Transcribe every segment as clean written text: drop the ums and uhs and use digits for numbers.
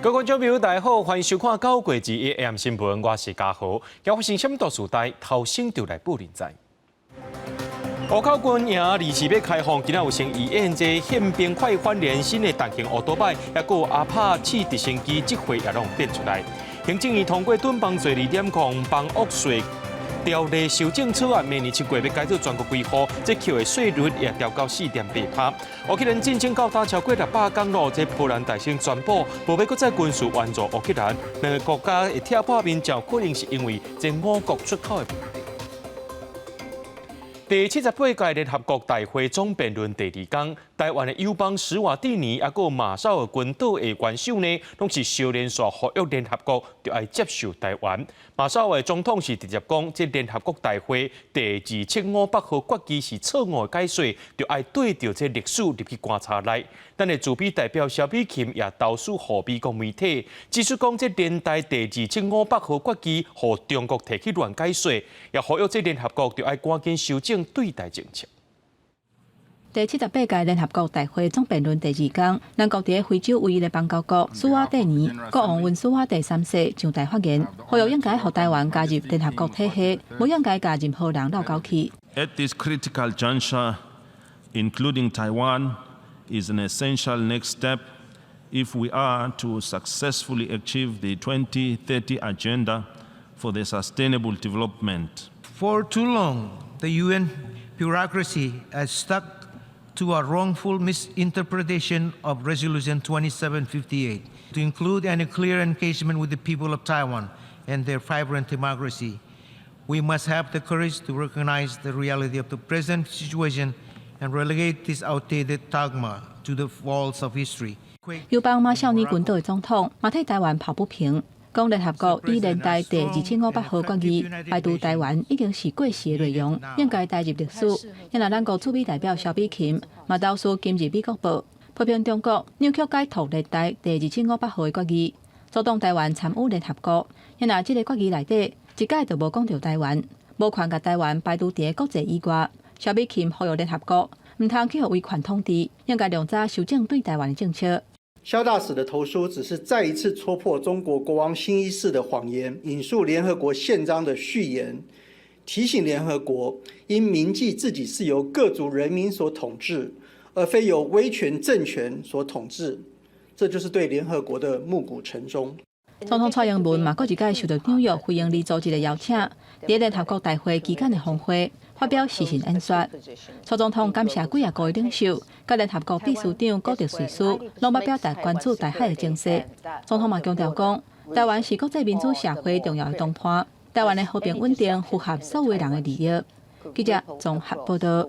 各位观众朋友，大家好，欢迎收看9月2日 AM 新闻，我是嘉豪。今发生什么大事代？头先就来报连载。乌口军营24要开放，今仔有成2宪兵快反连新的大型乌多摆，也有阿帕奇直升机，这回也拢变出来。行政院通过敦邦罪2.0帮屋税条例修正草案，明年7月要改做全国规划，这扣的税率也调到4.8%。乌克兰进前到达超过600公路，这波兰大使宣布，无要搁再军事援助乌克兰，两个国家会贴破面照，可能是因为这五国出口的问题。第78届联合国大会总辩论第2天，台湾的友邦史瓦蒂尼，也有马绍尔群岛的元首呢，拢是小连续呼吁联合国就要接受台湾。马绍尔总统是直接讲，这联合国大会第278号决议是错误的解说，就要对着这历史入去观察来。咱的驻美代表萧美琴也投诉互美国媒体，指出讲这年代第278号决议，互中国提起乱解说，也呼吁这联合国就要赶紧修正对待政策。第78届联合国大会总辩论第2天，咱国伫非洲唯一的邦交国史瓦蒂尼国王温史瓦蒂3世上台发言，呼吁应该互台湾加入联合国体系，无应该甲任何人闹交气。At this critical juncture, including Taiwan, is an essential next step if we are to successfully achieve the 2030 agenda for the sustainable development. For too long, the UN bureaucracy has stuck to a wrongful misinterpretation of Resolution 2758 to include any clear engagement with the people of Taiwan and their vibrant democracy. We must have the courage to recognize the reality of the present situation and relegate this outdated dogma to the walls of history. 友邦马绍尔群岛的总统马替台湾抱不平，讲联合国以年代第2758号决议排除台湾已经是过时的内容，应该带入历史。因咱国驻美代表萧美琴嘛投诉今日美国报批评中国扭曲解读年代第2758号的决议，阻挡台湾参与联合国。因这个决议内底一概就无讲到台湾，无权甲台湾排除伫国际以外。萧美琴呼吁联合国唔通去违反统治，应该量早修正对台湾的政策。萧大使的投书只是再一次戳破中国国王新一世的谎言，引述联合国宪章的序言，提醒联合国应铭记自己是由各族人民所统治，而非由威权政权所统治，这就是对联合国的暮鼓晨钟。总统蔡英文嘛，搁一届受到纽约非营利组织的邀请，伫联合国大会期间的峰会发表施行演说。蔡总统感谢几国的领袖，甲联合国秘书长古特瑞斯，拢要表达关注台海的情势。总统嘛强调讲，台湾是国际民主社会重要的同伴，台湾的和平稳定符合所有人的利益。记者综合报道。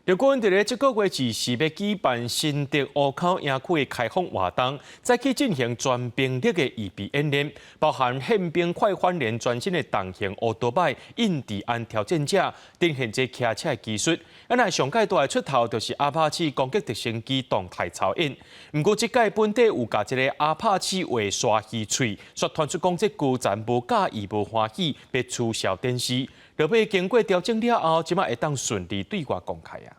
刘国文伫咧这个月24要举办新竹乌口营区的开放活动，再去进行全兵力的预备演练，包含宪兵快反连全新的重型乌多摆印第安挑战者，展现这骑车的技术。咱上届大出头就是阿帕奇攻击直升机动态操演，不过这届本地有甲一个阿帕奇话刷鱼喙，说传出讲这旧站无介意无欢喜，要取消电视。落尾经过调整了后，即马会当顺利对外公开啊。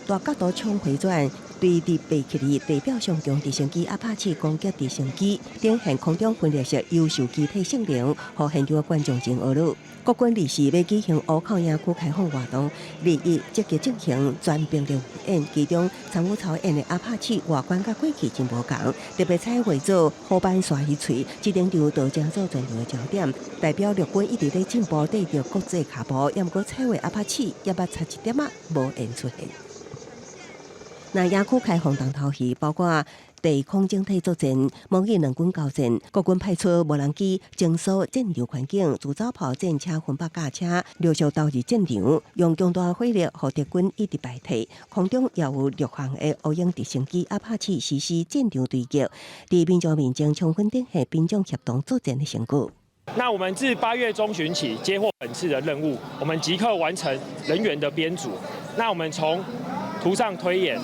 大角度冲回转，对伫背起的代表上强直升机阿帕奇攻击直升机，展现空中分裂式优秀机体性能，互现场的观众真愕乐。国军24要举行乌口营区开放活动，21积极进行全兵力演，其中参与操演的阿帕奇外观甲过去真无同，特别采绘做后板刷鱼喙，这点场就正做全场的焦点。代表陆军一直在进步，对着国际卡步，也毋过采绘阿帕奇也捌差一点仔无演出现。那营区开放重头戏包括地空整体作战、模拟两军交战，国军派出无人机整肃战场环境，自走炮战车、分八架车陆续投入战场，用强大火力互敌军一直败退。空中也有6航的乌鹰直升机阿帕奇实施战场对决，伫民众面前充分展现兵种协同作战的成果。那我们自8月中旬起接获本次的任务，我们即刻完成人员的编组。那我们从图上推演，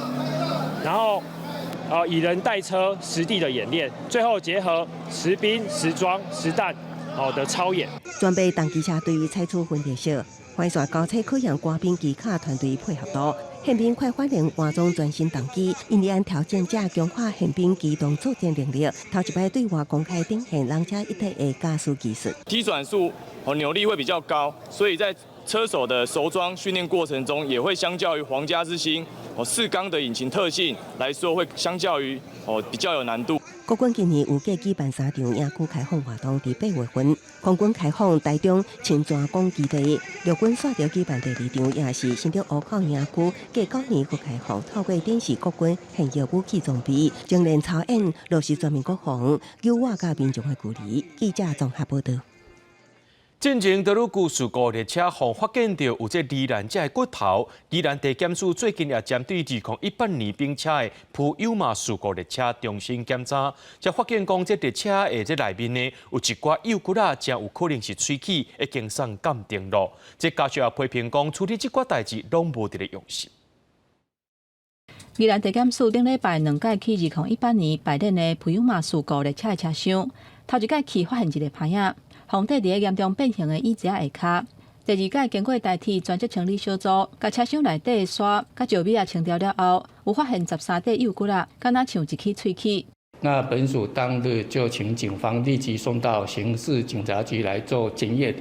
然后以人带车实地的演练，最后结合实兵、实装、实弹的操演。准备动机车队采取分列式，换线高车可让官兵机卡团队配合度，宪兵快发令换装全新动机，因为按条件者强化宪兵机动作战能力，头一摆对外公开展现人车一体的驾驶技术。踢转速扭力会比较高，所以在车手的熟装训练过程中，也会相较于皇家之星4缸的引擎特性来说，会相较于比较有难度。国军今年有计举办3场野区开放活动，伫8月份，空军开放台中青泉港基地，陆军选择举办第2场，也是新竹湖口野区，计9年去开放，透过展示国军现有武器装备，精练操演，落实全面国防，cứu我甲民众的距离。记者综合报道。进前德鲁古事故列车互发现到有这罹难者的骨头，宜兰地检署最近也针对2018年并车的普悠玛事故列车重新检查，才发现讲这列车的这内面呢有一寡幼骨真有可能是喙齿会经上鉴定咯。这家属也批评讲处理这寡代志拢无伫咧用心。宜兰地检署顶礼拜2届起2018年排练的普悠玛事故列车的车厢，头一届起发现一个牌仔。红底伫个严重变形的椅子下骹。第2届经过代替专职清理小组，甲车厢内底的刷甲石米清掉了后，有发现13块幼骨敢若像一起喙齿。那本署当日就请警方立即送到刑事警察局来做检验，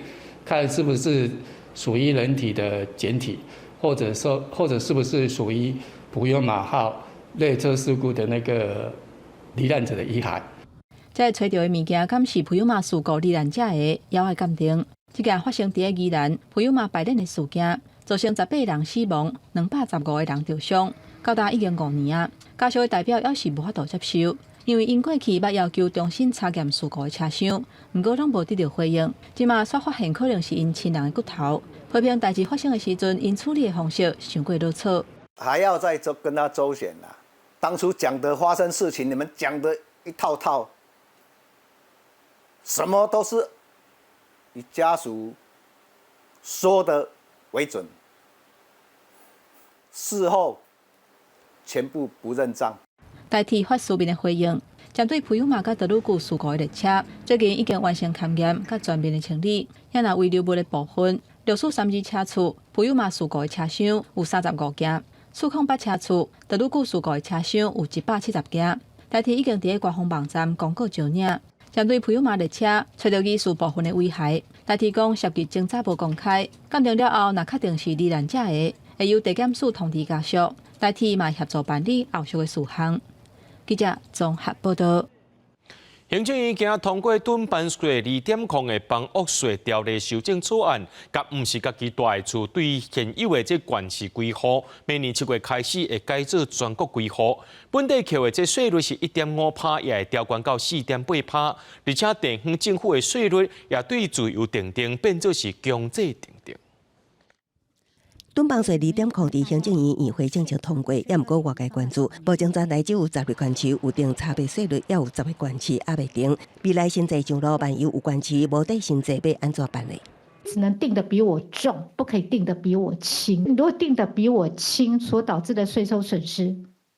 看是不是属于人体的简体，或者是不是属于普悠玛号列车事故的那个罹难者的遗骸。在找到的物件，敢是普悠玛事故罹难者的，也要鉴定。这件发生伫个宜兰普悠玛排练的事件，造成18人死亡，215个人受伤，到达已经5年啊。家属的代表也是无法度接受，因为因过去捌要求重新查验事故的车厢，不过拢无得到回应。即马煞发现可能是因亲人的骨头，批评代志发生的时阵，因处理的方式太过龌龊。还要再跟他周旋啊！当初讲的发生事情，你们讲的一套套。什么都是以家属说的为准，事后全部不认账。代替发书面的回应，针对普悠玛甲德鲁古事故的列车，最近已经完成勘验甲全面的清理，也若遗留物的部分，六处3支车厝，普悠玛事故的车厢有35件，数08车厝，德鲁古事故的车厢有170件。代替已经伫个官方网站公告招领。针对普悠玛列车找到疑似部分的遗骸，代替讲涉及侦查无公开，鉴定了后，若确定是罹难者的，会由地检署通知家属，代替嘛协助办理后续的事项。记者综合报道。行政院今通过囤房税2.0的房屋税条例修正草案，甲毋是家己住的厝对现有的这县市规划，明年7月开始会改做全国规划。本地扣的这税率是1.5%，也会调悬到4.8%，而且地方政府的税率也对自由订定变作是强制订定。囤房税2.0伫行政院议会正式通过，也毋过外界关注，目前全台只有10个县市有定差别税率，也有10个县市还未定。未来新制上路，万一有县市无对新制，要安怎办呢？只能定得比我重，不可以定得比我轻。如果定得比我轻，所导致的税收损失，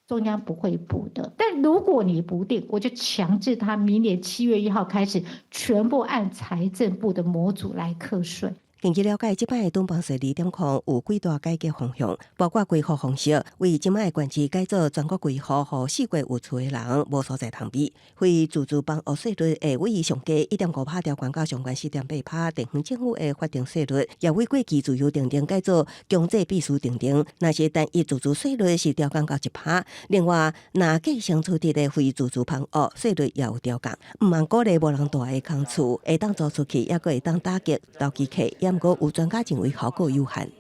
中央不会补的。但如果你不定，我就强制他明年7月1号开始，全部按财政部的模组来课税。根据了解，即摆的囤房税2.0有几大改革方向，包括规划方式，为即摆的县市改做全国规划，互4月有厝的人无所在通比。非自住房屋税率会位上加 1.5% 调悬到上悬 4.8%， 地方政府的法定税率也为过去自由订定改做强制必须订定。若是单一自住税率是调降到 1%， 另外若计相处地的非自住房屋税率也有调降。毋茫鼓励无人住的空厝会当租出去，也佫会当打击投机客。不过，有专家认为效果有限。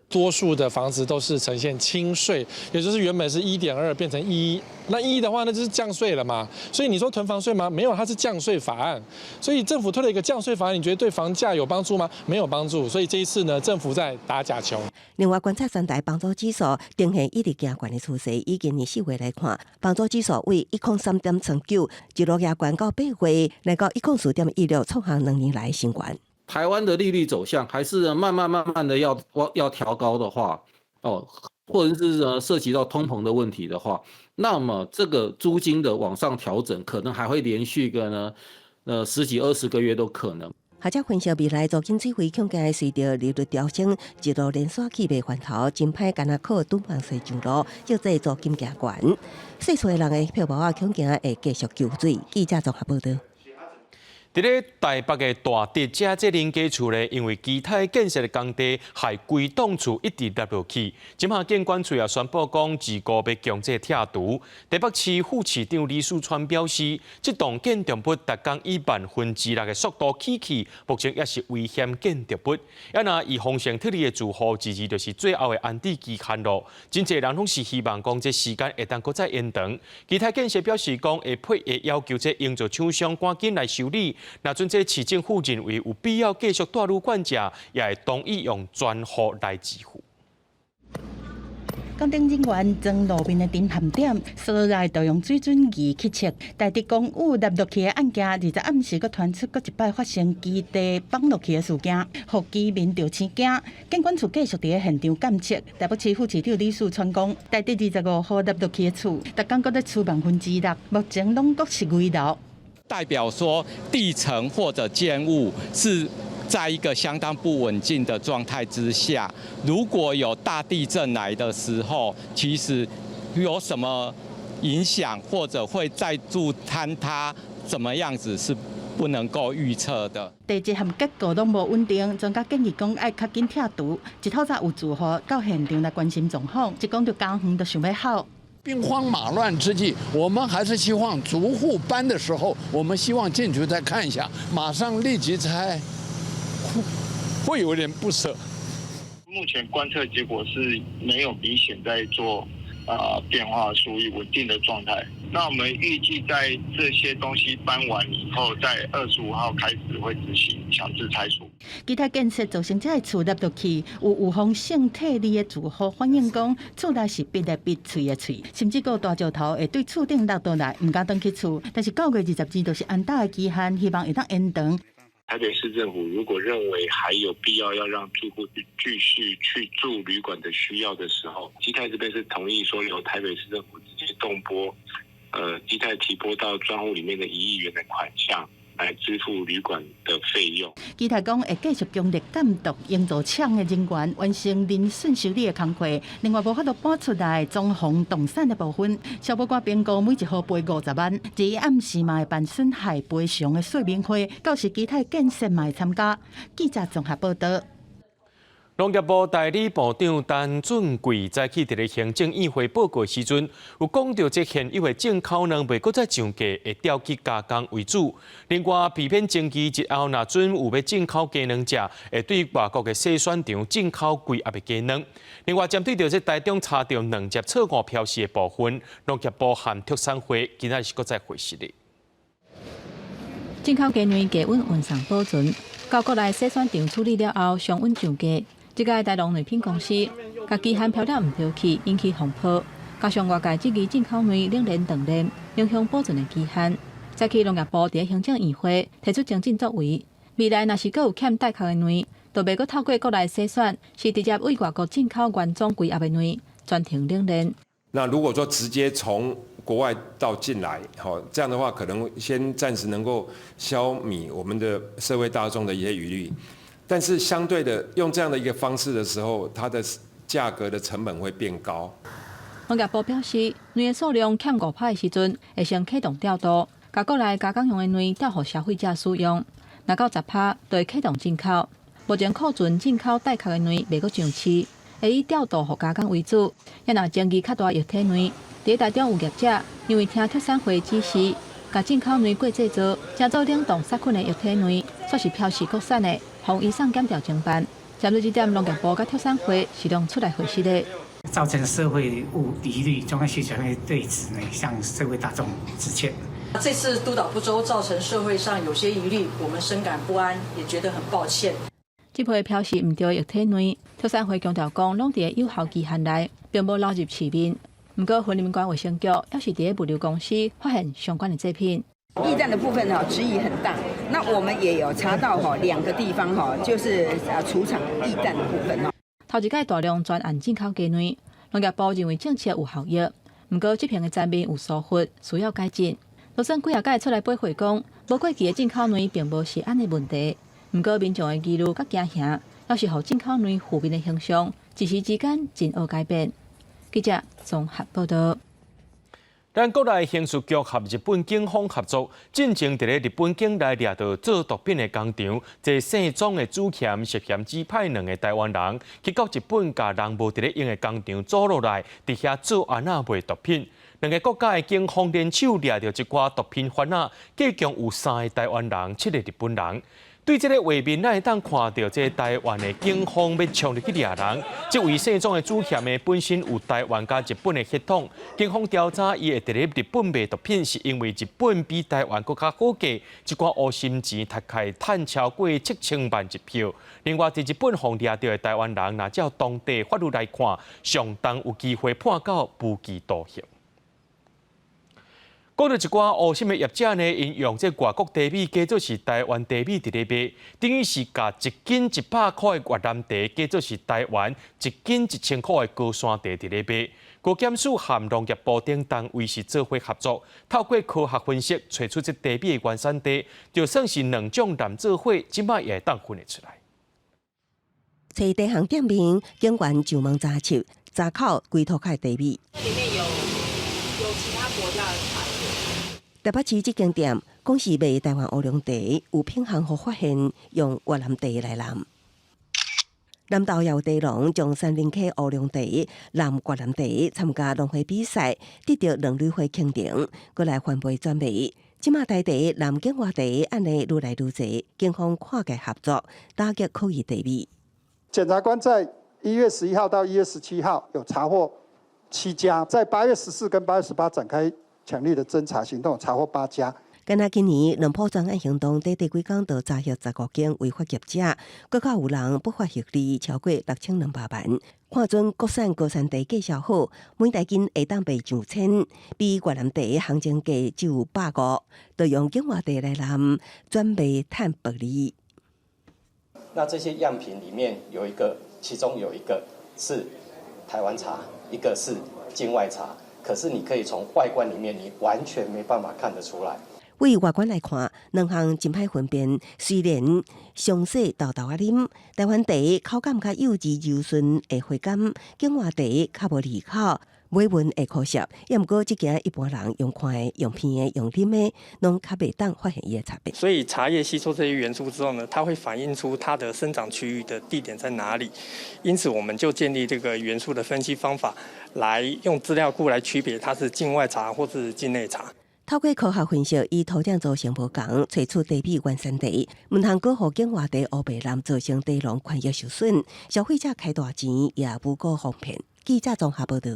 多数的房子都是呈现轻税，也就是原本是1.2变成1，那1的话那就是降税了嘛。所以你说囤房税吗？没有，它是降税法案。所以政府推了一个降税法案，你觉得对房价有帮助吗？没有帮助。所以这一次呢，政府在打假球。另外，观察全台房租指数呈现一直加悬的趋势。以今年4月来看，房租指数为103.09，一路加悬到8月来到104.16，创下2年来新高。台湾的利率走向还是慢慢的要调高的话，或者是涉及到通膨的问题的话，那么这个租金的往上调整可能还会连续个10几20个月都可能。学者分析未来租金水费恐惊会随着利率调升，一路连锁起卖环头，真歹干那靠敦煌税上路，叫做租金加悬。细厝的人的票毛恐惊会继续救水。记者综合报道。伫咧台北的大直遮这林家厝咧，因为基泰建设的工地害规栋厝一直跌落去。今下建管处也宣布讲，自古要强制拆除。台北市副市长李树川表示，这栋建筑物达工以6%的速度起去，目前也是危险建筑物。也若以丰盛特例的住户，自然就是最后的安置期限咯。真侪人拢是希望讲，这时间会当搁再延长。基泰建设表示讲，会要求这营造厂商赶紧来修理。若准这市政府认为有必要继续带入管制，也会同意用全户来支付。工程人员将路边的震撼点所在导用水准仪去测，台地公寓跌落去的案件，20暗时佫传出佫一摆发生基地放落去的事件，互居民着生惊。建管处继续伫现场监测，台北市副市长李树川讲，台地25号跌落去的厝，逐工佫在出6%，目前拢佫是危楼。代表说地层或者建物是在一个相当不稳定的状态之下，如果有大地震来的时候，其实有什么影响或者会再度坍塌，怎么样子是不能够预测的。地质和结构拢无稳定，专家建议讲爱较紧拆除。一透早有住户到现场来关心状况，一讲到工园就想要好。兵荒马乱之际，我们还是希望逐户搬的时候，我们希望进去再看一下，马上立即拆，会有点不舍。目前观测结果是没有明显在做变化，属于稳定的状态。那我们预计在这些东西搬完以后，在25号开始会执行强制拆除。基泰建设造成这个厝跌落去，有丰盛体力的住户反映讲，厝内是闭的闭，喙的喙，甚至有大石头会对厝顶落倒来，唔敢登去厝。但是9月20日就是安大的期限，希望会当延长。台北市政府如果认为还有必要要让住户继续去住旅馆的需要的时候，基泰这边是同意说由台北市政府直接动拨，基泰提拨到专户里面的1亿元的款项来支付旅馆的费用。基泰讲会继续强力监督营造厂的人员完成人顺修理的工作，另外无法度搬出来装潢动产的部分，消保官评估每一户赔50万。至于暗时嘛会办损害赔偿的说明会，到时基泰建设嘛会参加。记者综合报道。农业部代理部长陈俊贵早起伫咧行政院会报告时阵，有讲到这现有的进口粮袂搁再涨价，会调起加工为主。另外，批评经济日后若准有要进口鸡卵食，会对外国的生产场进口贵压的鸡卵。另外，针对着这台中查到2节错误标示的部分，农业部和畜产会今仔是搁再回实的。进口鸡卵低温运送保存，到国内生产场处理了后，常温上架。这个台农卵品公司，甲期限漂了唔对起，引起风波。加上外界质疑进口卵冷链断链，影响保存的期限。早起农业部伫行政院会提出精进作为，未来若是阁有欠代扣的卵，就袂阁透过国内生产，是直接为外国进口原装贵压的卵，专停冷链。那如果说直接从国外到进来，好，这样的话可能先暂时能够消弭我们的社会大众的一些疑虑。但是相对的，用这样的一个方式的时候，它的价格的成本会变高。农业部表示，卵的数量欠5%的时阵，会先启动调度，甲国内加工用的卵调互消费者使用。若到10%，就会启动进口。目前库存进口代扣的卵袂阁上市，会以调度互加工为主。也若争议较大液体卵，伫台中有业者因为听畜产会指示，甲进口卵过制作，制作冷冻杀菌的液体卵，却是标示国产的。从以上检调侦办，针对这点，农业部甲畜产会是拢出来回答的。造成社会疑虑，中央需求会对此呢向社会大众致歉。这次督导不周，造成社会上有些疑虑，我们深感不安，也觉得很抱歉。这批标示唔对的液体卵，畜产会强调讲，拢伫有效期限内，并无流入市面。不过，云林县卫生局要是伫物流公司发现相关的制品。驿站的部分质疑很大，那我们也有查到2个地方就是储藏驿站的部分。头一届大量专案进口鸡卵，农业部认为政策有效益，不过这篇的层面有疏忽，需要改进。就算几啊届出来背回讲，无过期的进口卵并无食安的问题，不过民众的疑虑甲惊吓，要是互进口内负面的形象，一时之间真好改变。记者综合报道。咱国内刑事局和日本警方合作，进前伫咧日本境内掠到做毒品的工厂，坐姓庄的主嫌涉嫌指派2个台湾人去到日本，甲人无伫咧用的工厂租落来，伫遐做安那卖毒品。2个国家的警方联手掠到一寡毒品贩仔，计共有3个台湾人，7个日本人。对这个画面，咱会当看到这台湾的警方要冲入去掠人。这位姓庄的主嫌的本身有台湾加日本的血统，警方调查伊会伫咧日本卖毒品，是因为日本比台湾更加好价，一寡乌心钱大概赚超过7000万一票。另外，伫日本被掠到的台湾人，若照当地法律来看，相当有机会判到无期徒刑。讲到一寡乌心的业者呢，因用这外国茶米假做是台湾茶米伫咧卖，等于是甲1斤100块的越南茶假做是台湾1斤1000块的高山茶伫咧卖。高检署和农业部等单位是做伙合作，透过科学分析，找出这茶米的原产地，就算是2种染做伙，即摆也会当分得出来。找地行店面，警员上网查册，查考龟头块茶米。里面有其他国家的茶。台北市这间店讲是卖台湾乌龙茶，有品行后发现用越南茶来染。南投有茶农将3零克乌龙茶染越南茶，参加农会比赛，得到农旅会肯定，过来环培专卖。即马台茶染境外茶，安尼愈来愈侪，警方跨界合作，打击可疑茶米。检察官在1月11号到1月17号有查获7家，在8月14跟8月18展开强力的侦查行动，查获8家。敢若今年两波专案行动，短短几工就查获15件违法业者，更加有人不法获利超过6200万。看准国产高山茶价销好，每台斤会当卖上千，比越南茶行情价只有150，就用境外茶来染，专卖赚薄利。那这些样品里面其中有一个是台湾茶，一个是境外茶。可是你可以从外观里面，你完全没办法看得出来。为外观来看，两项真歹分辨。虽然上色豆豆啊啉，台湾茶口感较幼稚柔顺会回甘，境外茶较无利口，买闻会可惜。也毋过即件一般人用看的、用闻的、用啉的，拢较袂当发现伊的差别。所以茶叶吸收这些元素之后呢，它会反映出它的生长区域的地点在哪里。因此，我们就建立这个元素的分析方法，来用资料库来区别它是境外茶或是境内茶。透过科学分析，以土壤造成无共，找出茶米原产地，唔通过互境外茶乌白染，造成茶农权益受损，消费者开大钱也无过方便。记者综合报道。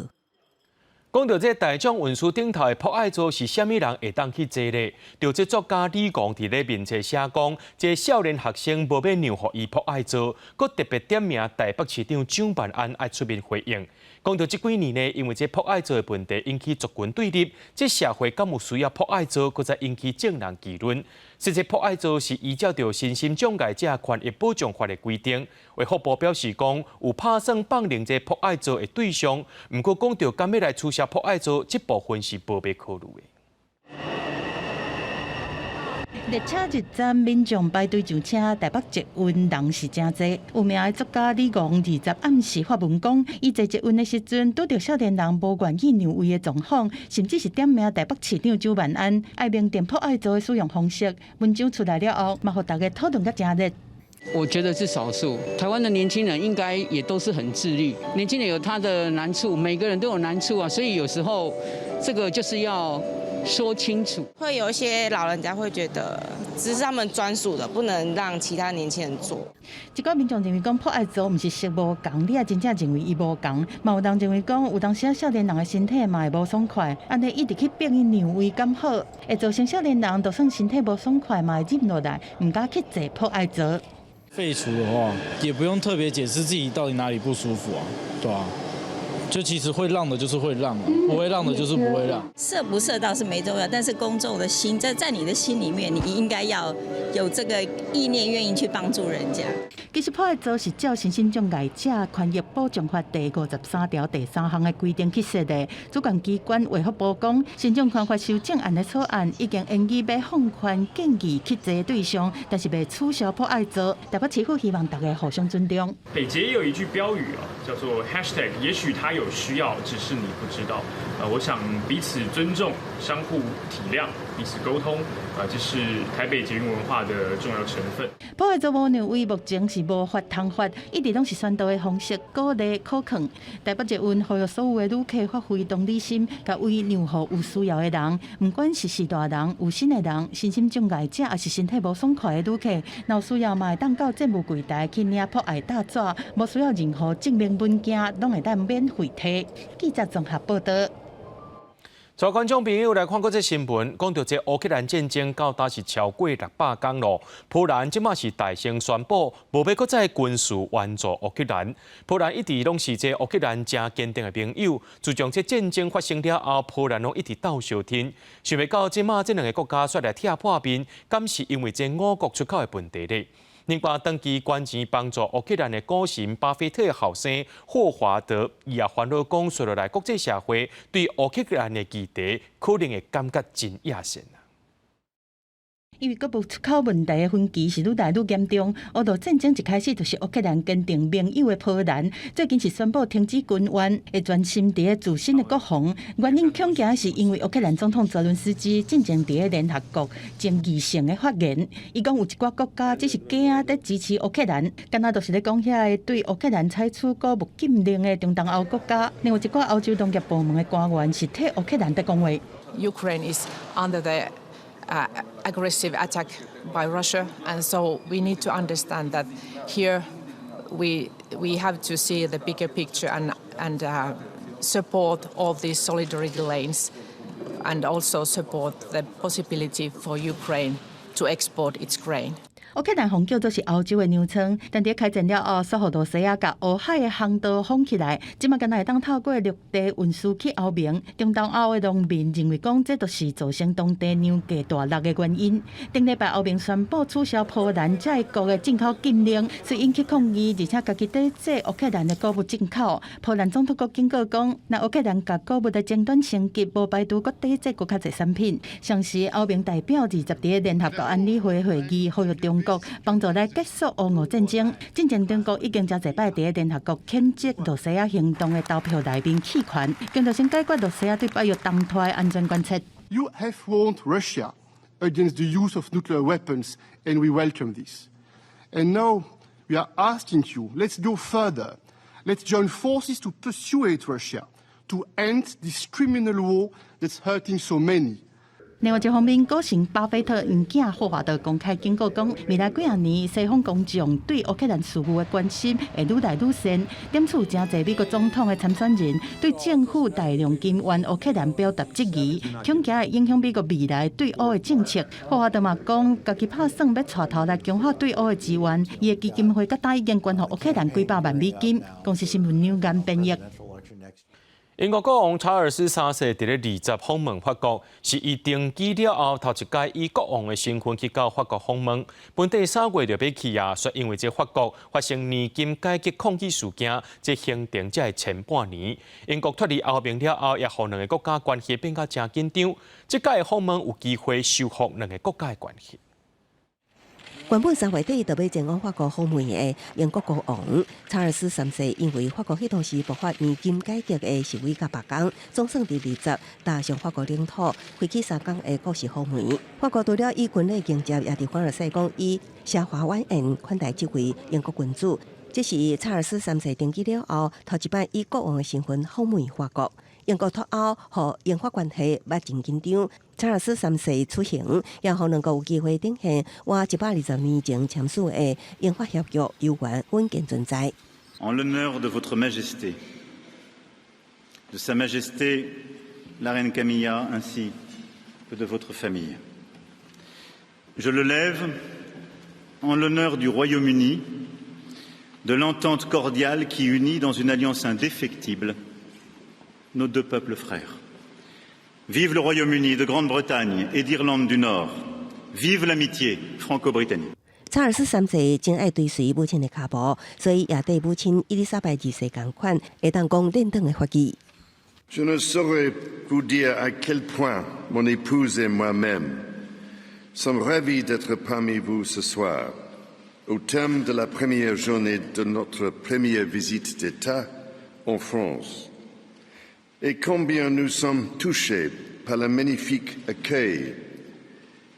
讲到这大众运输顶头的博爱座是虾米人会当去坐呢？就这作家李昂伫咧面册写讲，这少年学生无要让互伊博爱座，佮特别点名台北市长蒋万安爱出面回应。讲到这几年呢，因为这博爱座的问题引起族群对立，这社会敢有需要博爱座，佮再引起正人议论。实际博爱座是依照着身心障碍者权益保障法的规定，卫福部表示讲有拍算放零这博爱座的对象，毋过讲到敢要来取消博爱座，这部分是无被考虑的。列车一站，民众排队上车，台北捷运人是真多。有名的作家李昂20暗时发文讲，伊坐捷运的时阵，拄着少年人无愿意让位的状况，甚至是点名台北市长蒋万安爱明店博爱座的使用方式。文章出来了后，嘛互大家讨论甲真热。我觉得是少数，台湾的年轻人应该也都是很自律。年轻人有他的难处，每个人都有难处啊，所以有时候这个就是要说清楚。会有一些老人家会觉得只是他们专属的，不能让其他年轻人做。一个民众认为讲博爱座毋是色无共，你也真正认为伊无共。嘛有人认为讲，有当时少年人的身体嘛会无爽快，安尼一直去逼伊让位刚好，会造成少年人就算身体无爽快嘛会忍落来，唔敢去坐博爱座。废除的话，也不用特别解释自己到底哪里不舒服啊，对啊。就其实会让的就是会让，不会让的就是不会让。射不射倒是没重要，但是公众的心在你的心里面，你应该要有这个意念，愿意去帮助人家。其实，破的组是照身心障碍者权益保障法第53条第3项的规定去设的。主管机关卫福部讲，身障权法修正案的草案已经研议要放宽建议去责对象，但是未取消破爱组。台北市府希望大家互相尊重。北捷也有一句标语啊，叫做 #， 也许他有需要，只是你不知道。我想彼此尊重、相互体谅、彼此沟通，这是台北捷运文化的重要成分。破爱组无认为目前是无法通法，一直拢是宣导的方式，鼓励可抗。台北捷运呼吁所有的旅客发挥同理心，甲为让予有需要的人，不管是大人、有心的人、身心障碍者，还是身体无爽快的旅客，若有需要嘛会当到政务柜台去领破爱大纸，无需要任何证明文件，拢会当免费提。记者综合报道。在观众朋友来看过这新闻，讲到这乌克兰战争到达是超过600天咯。波兰即马是大声宣布，无要搁再军事援助乌克兰。波兰一直拢是这乌克兰真坚定的朋友。自从这战争发生了后，波兰拢一直斗相挺。想袂到即马这两个国家煞来拆破面，敢是因为这五国出口的问题呢？另外，长期捐钱帮助乌克兰的股神巴菲特的后生霍华德，伊也烦恼讲，随落来国际社会对乌克兰的期待，可能会感觉真野心。因为各部出口问题的分歧是愈来愈严重，乌俄战争一开始就是乌克兰坚定盟友的波兰，最近是宣布停止军援，会专心伫自身的国防。原因恐惊是因为乌克兰总统泽伦斯基进前伫联合国争议性的发言，伊讲有一寡国家只是假在支持乌克兰，敢若就是咧讲遐个对乌克兰采取购物禁令的中东欧国家。另外一寡欧洲农业部门的官员是替乌克兰在讲话。Ukraine is under the aggressive attack by Russia, and so we need to understand that here we have to see the bigger picture and support all these solidarity lanes, and also support the possibility for Ukraine to export its grain. 乌克兰红叫做是欧洲的粮仓，但伫开战了后，索互罗西亚甲乌海的航道封起来，即马敢若会当透过陆地运输去欧盟。中东欧的农民认为讲，这就是造成当地粮价大落的原因。顶礼拜欧盟宣布取消波兰这国的进口禁令，是引起抗议，而且家己抵制乌克兰的谷物进口。波兰总统阁警告讲，若乌克兰甲谷物的争端升级，无排除阁抵制国较侪产品。上时欧盟代表20伫联合国安理会会议呼吁中国帮助来结束乌俄战争。进前中国已经真侪摆伫联合国谴责罗西亚行动的投票内面弃权，强调先解决罗西亚对北约动态的安全关切。You have warned Russia against the use of nuclear weapons, and we welcome this. And now we are asking you, let's go further. Let's join forces to persuade Russia to end this criminal war that's hurting so many. 另外一方面，股神巴菲特因囝霍华德公开警告讲，未来几啊年西方公众对乌克兰事务的关心会愈来愈深。点出真侪美国总统的参选人对政府大量金援乌克兰表达质疑，恐惊会影响美国未来对乌的政策。霍华德嘛讲，家己打算要带头来强化对乌的支援，伊的基金会甲大已经捐予乌克兰几百万美金。公司新闻纽眼编译。英国国王查尔斯3世伫咧20访问法国，是伊登基了后头一届以国王的身份去到法国访问。本地3月就要去啊，说因为这法国发生年金改革抗议事件，这行程才会前半年。英国脱离欧盟了后，也互两个国家关系变甲真紧张。这届访问有机会修复两个国家的关系。原本3月底就要前往法国访问的英国国王查尔斯3世，因为法国迄当时爆发年金改革的示威甲罢工，总算伫20踏上法国领土，开启3天的国事访问。法国除了以军队迎接，也伫凡尔赛宫以奢华晚宴款待这位英国君主。这是查尔斯3世登基了后头一摆以国王的身份访问法国。英国脱欧，和英法关系捌真紧张。查尔斯3世出行，也互两个有机会呈现我120年前签署的英法协约有关稳健存在。En l'honneur de votre Majesté, de Sa Majesté la Reine Camilla, ainsi que de votre famille, je le lève en l'honneur du Royaume-Uni, de l'entente cordiale qui unit dans une alliance indéfectible nos deux peuples frères. Vive le Royaume-Uni de Grande-Bretagne et d'Irlande du Nord. Vive l'amitié franco-britannique. 查尔斯3世真爱追随母亲的脚步，所以也对母亲伊丽莎白2世同款，会当讲认同的法语。Je ne saurais vous dire à quel point mon épouse et moi-même sommes ravis d'être parmi vous ce soir, au terme de la première journée de notre première visite d'État en France, et combien nous sommes touchés par le magnifique accueil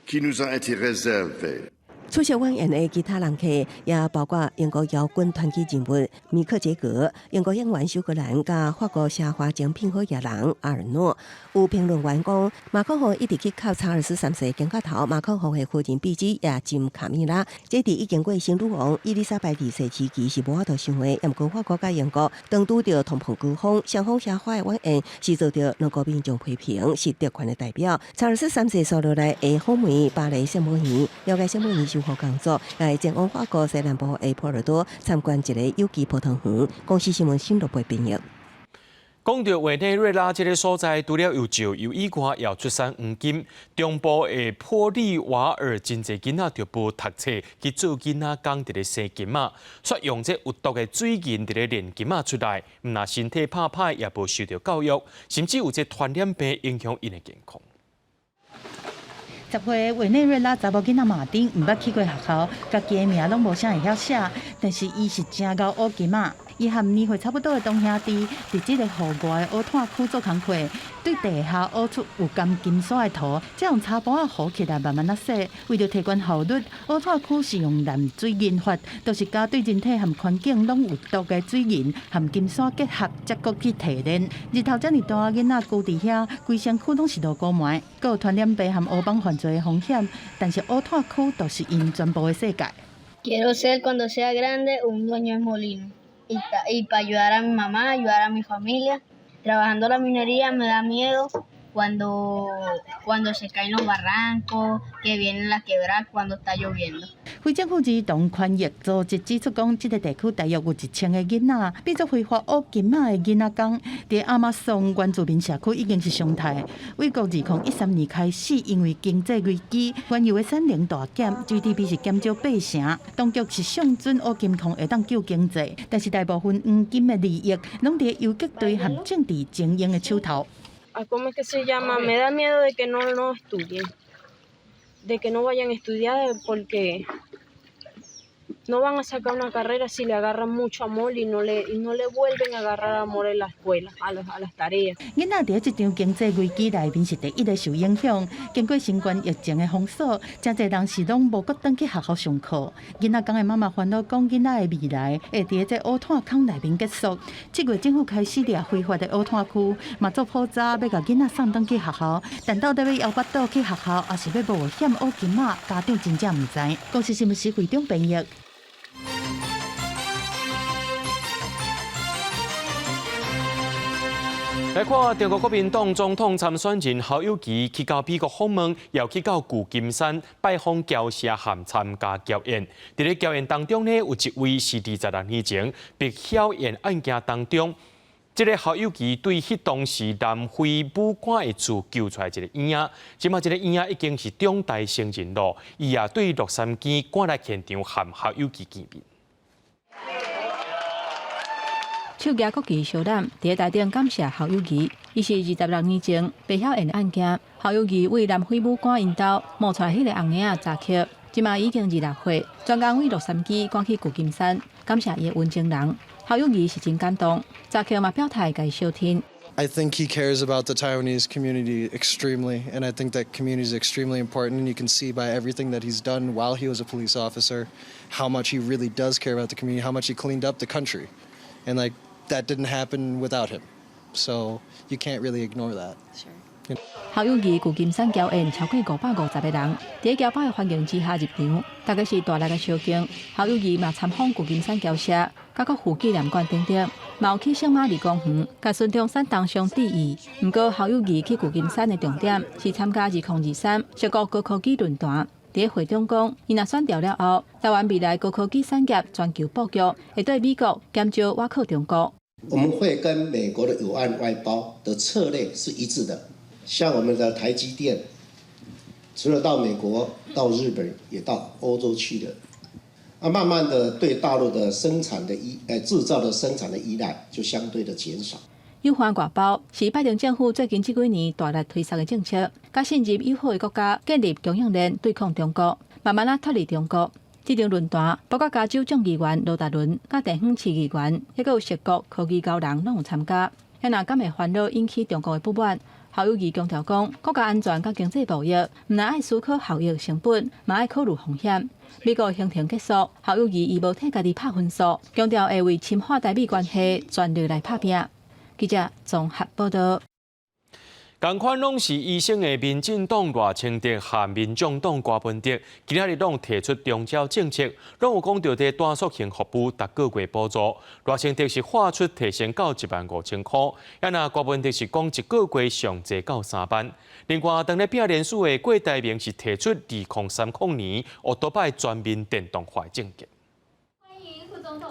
qui nous a été réservé. 出席晚宴的其他人客也包括英国摇滚团体人物米克杰格、英国演员休格兰甲法国奢华精品好野人阿尔诺。有评论员讲，马克宏一直去靠查尔斯3世肩胛头，马克宏的夫人比之也金卡米拉，这伫已经过新女王伊丽莎白2世时期是无法度想的。也毋过法国甲英国当拄着通膨高峰，双方奢华的晚宴是遭到两国民众批评是特权的代表。查尔斯3世所落来的访问巴黎圣母院，了解圣母院修复工作，也前往法国西南部的波尔多参观一个有机葡萄园。公司新闻新闻部编译。讲到委内瑞拉这个所在，除了有石油以外，也出产黄金。中部的波利瓦尔真侪囡仔就报读册去做囡仔工，伫咧生金仔，说用这有毒的水银伫咧炼金仔出来，毋但身体怕歹，也无受到教育，甚至有这传染病影响因的健康。10岁委内瑞拉查某囡仔马丁毋捌去过学校，家己的名拢无啥会晓写，但是伊是真够学金仔。伊和年岁差不多的同兄弟，伫即个户外的乌炭区做工课，对地下挖出有含金属的土，再用茶包啊糊起来，慢慢啊洗。为着提高效率，乌炭区是用蓝水银法，就是甲对人体和环境拢有毒的水银和金属结合，才搁去提炼。日头遮尔大囡仔居伫遐，规身躯拢是露骨霾，搁有传染病和乌帮犯罪的风险。但是乌炭区就是因全部的世界。Quiero ser cuando sea grande un dueño de molino. Y para ayudar a mi mamá, ayudar a mi familia. Trabajando la minería me da miedo cuando se caen los barrancos, que vienen las quebradas cuando está lloviendo. 非政府儿童权益组织指出讲，这个地区大约有1000个囡仔变作非法学金仔的囡仔工，在亚马逊原住民社区已经是常态。美国2013年开始，因为经济危机，原油的产能大减 ，GDP 是减少8成。当局是上准学金矿会当救经济，但是大部分黄金的利益拢伫游击队和政治精英的手头。¿Cómo es que se llama? Me da miedo de que no estudien, de que no vayan a estudiar porque no van a sacar una carrera si le agarran mucho amor y no le vuelven a agarrar amor en la escuela, a las tareas. 囡仔伫即场经济危机内面是第一个受影响。经过新冠疫情的封锁，真侪人是拢无搁转去学校上课。囡仔讲的妈妈烦恼讲，囡仔的未来会伫这乌炭坑内面结束。7月政府开始掠非法的乌炭区，嘛做普查要甲囡仔送转去学校，但到底要摇巴倒去学校，还是要冒险学金仔，家长真正毋知。公司新闻时会中编译。来看中国国民党总统参选人侯友宜去到美国访问，又去到旧金山拜访侨社和参加侨宴。伫咧侨宴当中呢，有一位是26年前被校园案件当中，这个侯友宜对迄当时南非武官的厝救出来一个婴仔，即马这个婴仔已经是长大成人咯，伊也对洛杉矶赶来现场和侯友宜见面。手举国旗小览，伫台顶感谢侯友宜。伊是26年前被校园案件，侯友宜为南非武官因兜冒出来迄个红婴仔查克，即马已经26岁，专工为洛杉矶赶去旧金山，感谢伊的温情人。侯友宜是真感动，查克嘛表态甲伊小听。I think he cares about the Taiwanese community extremely, and I think that community is extremely important. And you can see by everything that he's done while he was a police officer, how much he really does care about the community, how much he cleaned up the country, and that didn't happen without him. So you can't really ignore that. Sure. 侯友宜旧金山侨宴超过550个人，伫侨胞的环境之下入场，大概是大力的小景。侯友宜嘛参访旧金山侨社，甲国父纪念馆等等，嘛有去圣马利公园，甲孙中山当上致意。不过侯友宜去旧金山的重点是参加2023涉国高科技论坛。伫会中讲，伊若选调了后，台湾未来高科技产业全球布局会对美国减少倚靠中国。我们会跟美国的有岸外包的策略是一致的，像我们的台积电，除了到美国、到日本，也到欧洲去了。慢慢的对大陆的制造的生产的依赖就相对的减少。有关外包是拜登政府最近这几年大力推出的政策，甲渗入友好的国家建立供应链对抗中国，慢慢脱离中国。这场论坛包括加州众议员罗达伦、甲地方市议员，还有涉国科技高人拢有参加。也若敢会烦恼引起中国的不满，侯友宜强调讲，国家安全甲经济贸易，唔但爱思考效益成本，嘛爱考虑风险。美国行程结束，侯友宜伊无替家己拍分数，强调会为深化台美关系全力来拍拼。记者综合报道。同款拢是医生的民进党赖清德和民众党郭文哲，今仔日拢提出中招政策，拢有讲到伫短缩型服务逐个月补助。赖清德是划出提升到15000块，那郭文哲是讲一个月上济到3万。另外，当日拼联署的郭台铭是提出2030年奥多拜全面电动化政见。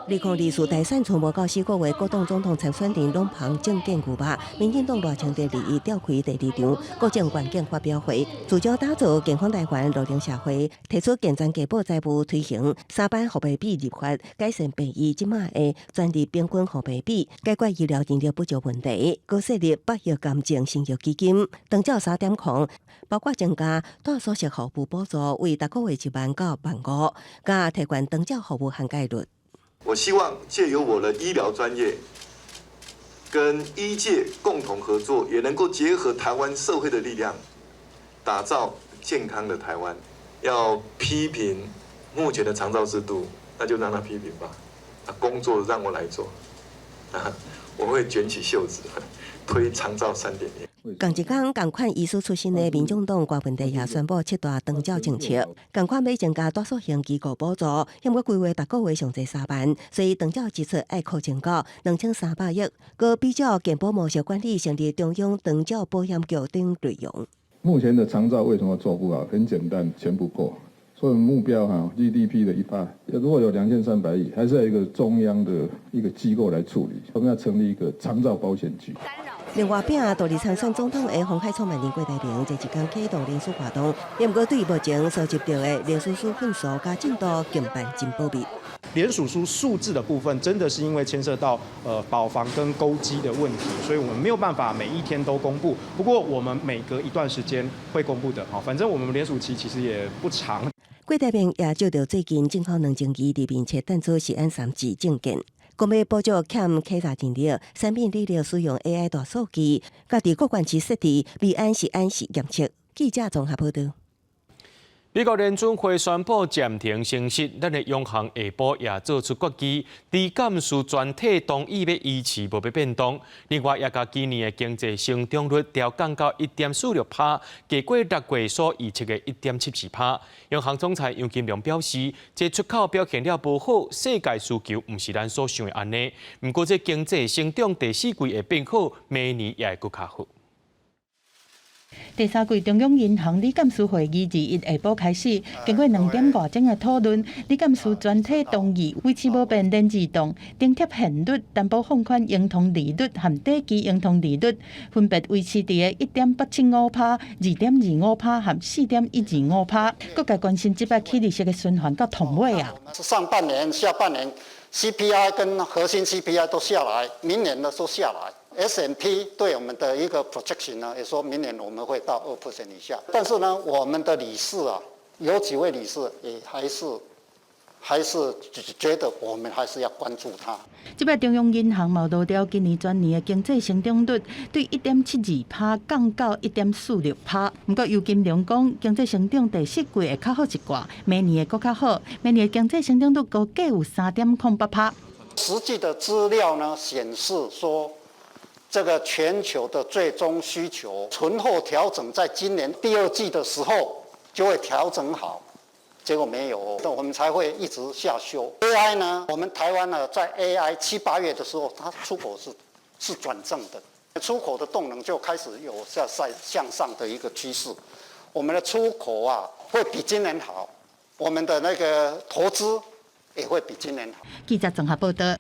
2024大选初无到4个月，各党总统参选人拢旁政见牛肉。民进党赖清德利益召开第2场国政愿景发表会，主张打造健康台湾路龄社会，提出健全健保财务推行3班护病比立法，改善病医即卖的专利平均护病比，解决医疗人力不足问题，高设立8亿甘症生育基金，长照3.0，包括增加大所得服务补助为逐个月1万到15000，加提悬长照服务涵盖率。我希望借由我的医疗专业，跟医界共同合作，也能够结合台湾社会的力量，打造健康的台湾。要批评目前的长照制度，那就让他批评吧。工作让我来做，我会卷起袖子推长照3.0。同一天，同款医师出身的民众党郭文哲也宣布7大长照政策，同款要增加大数型机构补助，要规划逐个月上济3万，所以长照支出爱扩增到2300亿，搁比较健保模式管理成立中央长照保险局等内容。目前的长照为什么做不好？很简单，钱不够。所以目标GDP 的1%，如果有2300亿，还是要一个中央的一个机构来处理。我们要成立一个长照保险局。另外，大力参选总统的鸿海创办人郭台铭，这一天启动联署活动，也不过对目前收集到的联署书份数加进度减半真保密。联署书数字的部分，真的是因为牵涉到保防跟勾稽的问题，所以我们没有办法每一天都公布。不过我们每隔一段时间会公布的。反正我们联署期其实也不长。郭台铭也照到最近政府2情义里面切弹出是按3级政见。讲要补助欠稽查人力、产品理力使用 AI 大数据，家己各县市设置未按时验测。记者综合报道。美国联准会宣布暂停升息，咱的央行下晡也做出决议，低减数全体同意要维持无要变动。另外，也甲今年的经济成长率调降到1.46%，低过6月所预测的1.74%。央行总裁杨金龙表示，这出口表现了不好，世界需求唔是咱所想的安尼。不过，这经济成长第4季会变好，明年也会更较好。第3季中央银行理监事会议2日下晡开始，经过2点多钟的讨论，理监事全体同意维持不变零移动、顶贴现率、担保放款融通利率和短期融通利率，分别维持伫个1.875%、2.25%和4.125%。各界关心这摆起利息的循环到同位啊。上半年、下半年 CPI 跟核心 CPI 都下来，明年的都下来。S&P 对我们的一个 projection 呢，也说明年我们会到2% 以下。但是呢，我们的理事啊，有几位理事也还是觉得我们还是要关注它。这摆中央银行毛路调今年全年的经济成长率对1.72%降到1.46%。不过尤金龙讲，经济成长第4季会较好一寡，明年会更较好。明年的经济成长率高计有3.08%。实际的资料呢显示说，这个全球的最终需求存后调整，在今年第2季的时候就会调整好，结果没有，那我们才会一直下修。AI 呢，我们台湾呢，在 AI 7、8月的时候，它出口是转正的，出口的动能就开始有向上的一个趋势。我们的出口啊，会比今年好，我们的那个投资也会比今年好。记者综合报道。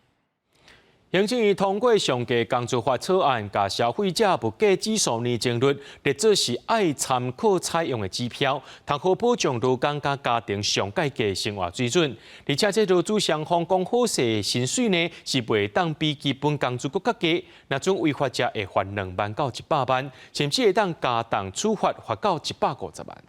行政院通过上架工资法草案，甲消费者物价指数年增率列作是爱参考采用的指标，通好保障劳工甲家庭上阶级生活水准。而且这劳资双方讲好势的薪水呢，是袂当比基本工资更加低，若准违法者会罚2万到100万，甚至会当加重处罚，罚到150万。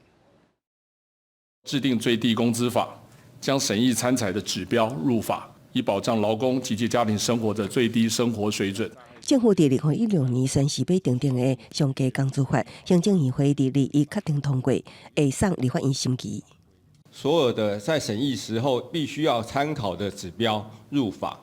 制定最低工资法，将审议参采的指标入法。 以保障劳工及其家庭生活的最低生活水准。政府伫2016年宣示要订定的上架工资法，行政院会伫21确定通过，会送立法院审议。所有的在审议时候必须要参考的指标入法，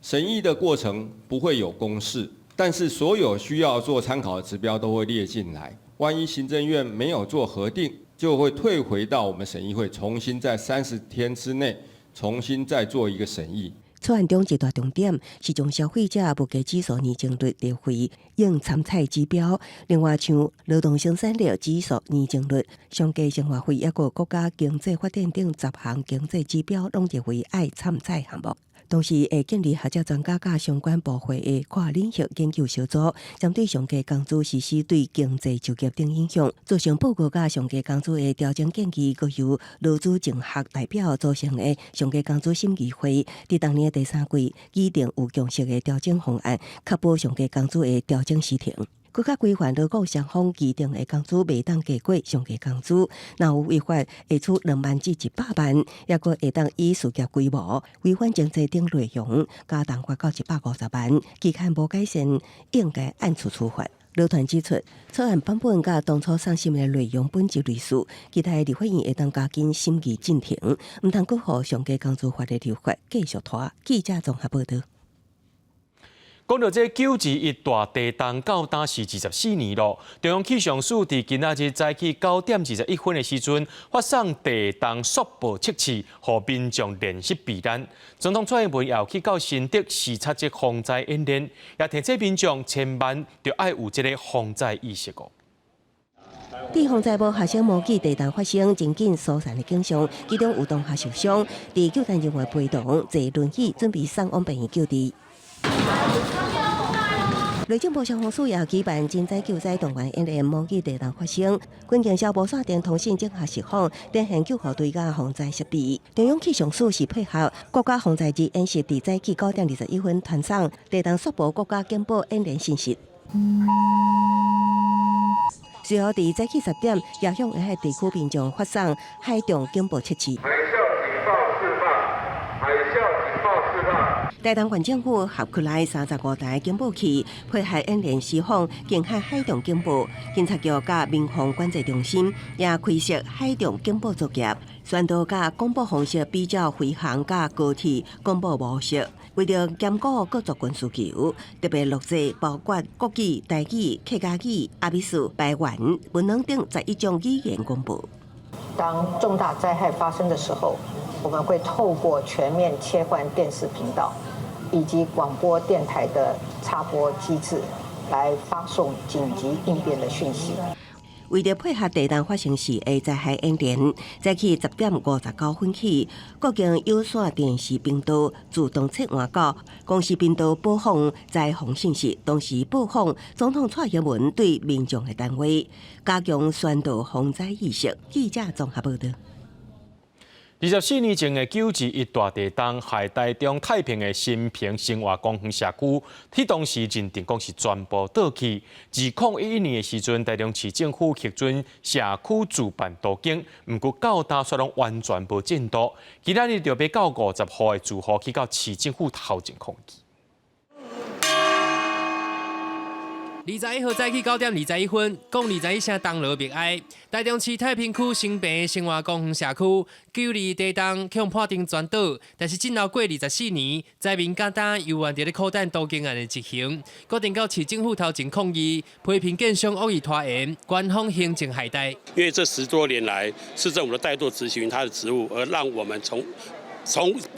审议的过程不会有公示，但是所有需要做参考的指标都会列进来。万一行政院没有做核定，就会退回到我们审议会，重新在30天之内。 重新再做一个审议。草案中一大重点是将消费者物价指数年增率列为应参采指标，另外像劳动生产力指数年增率、上计生活费，抑个国家经济发展等10项经济指标，拢列为爱参采项目。 同时，会建立学者专家甲相关部会的跨领域研究小组，针对上架工资实施对经济就业等影响，做成报告甲上架工资的调整建议，佮由劳资政学代表组成的上架工资审议会，伫当年第3季拟定有共识的调整方案，确保上架工资的调整时程。 更加规范劳工双方议定的工资袂当低过上架工资，若有违法，会处2万至100万，抑个会当以事业规模、违反经济等内容，加重罚到150万。期限无改善，应该按处处罚。劳团指出，草案版本甲当初送审的内容本质类似，期待立法院会当加紧审议进程，毋通搁互上架工资法的立法继续拖。记者综合报道。 讲到这921大地震到今是24年咯，中央气象署伫今仔日早起9点21分的时阵，发送地震速报测试，予民众练习避难。总统蔡英文也去到新竹视察这防灾演练，也提醒民众千万要爱有这个防灾意识哦。 伫防灾部学生模拟地震发生真紧疏散的景象，其中有同学受伤，伫救援人员陪同坐轮椅准备送往病院救治。 内政部消防署也举办赈灾救灾动员演练模拟地震发生，军警消防线电通信整合系统、电线救护队甲防灾设备。中央气象署是配合国家防灾日演习，伫早起9点21分传送地震速报国家警报演练信息。随后伫早起10点，也向沿海地区民众发送海中警报测试。 台东县政府合区内35台警报器，配合演练释放近海海中警报，警察局甲民防管制中心也开设海中警报作业，宣导甲广播方式比较飞航甲高铁广播模式。为了兼顾各族群需求，特别录制包括国语、台语、客家语、阿美术、台湾、文朗等11种语言广播。当重大灾害发生的时候，我们会透过全面切换电视频道。 以及广播电台的插播机制，来发送紧急应变的讯息。为了配合地震发生时的灾害演练，早起10点59分起，各间有线电视频道自动切换到公视频道播放灾防信息，同时播放总统蔡英文对民众的谈话，加强宣导防灾意识。记者综合报道。 24年前的921大地震害台中太平的新平生活公园社区，迄当时认定讲是全部倒去。2011年的时阵，台中市政府核准社区自办途径，毋过到今却拢完全无进度。今仔日就要到50户的住户去到市政府头前抗议。 21号早起9点21分，共21声东罗默哀。台中市太平区新平生活公园社区921地震向判定全倒，但是进后过24年，灾民简单犹原伫咧苦等途径案的执行，决定到市政府头前抗议，批评建商恶意拖延，官方行政懈怠。因为这10多年来，市政府的怠惰执行他的职务，而让我们从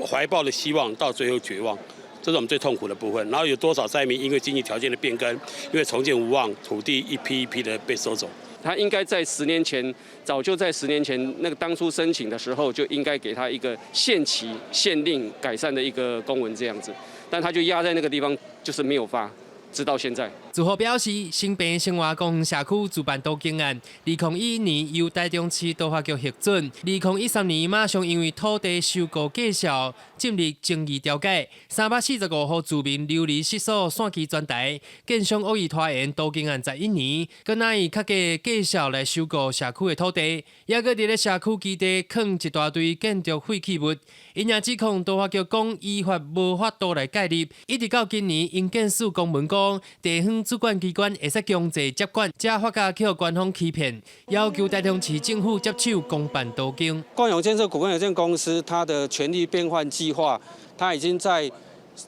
怀抱的希望到最后绝望。 这是我们最痛苦的部分。然后有多少灾民因为经济条件的变更，因为重建无望，土地一批一批的被收走。他应该在10年前，早就在10年前那个当初申请的时候，就应该给他一个限期、限令改善的一个公文这样子。但他就压在那个地方，就是没有发，直到现在。自豪表示，新平生活公园社区主办都建案，2011年由台中市都发局核准，2013年马上因为土地收购计销进入争议调解，345户居民流离失所，线期转台，建商恶意拖延都建案11年，更拿以较价计销来收购社区的土地，也搁伫咧社区基地放一大堆建筑废弃物，因也指控都发局讲依法无法度来介入，一直到今年因建署公文讲地方主管机关会使强制接管，才发觉去官方欺骗，要求台中市政府接手公办都更。冠永建设股份有限公司它的权利变换计划，它已经在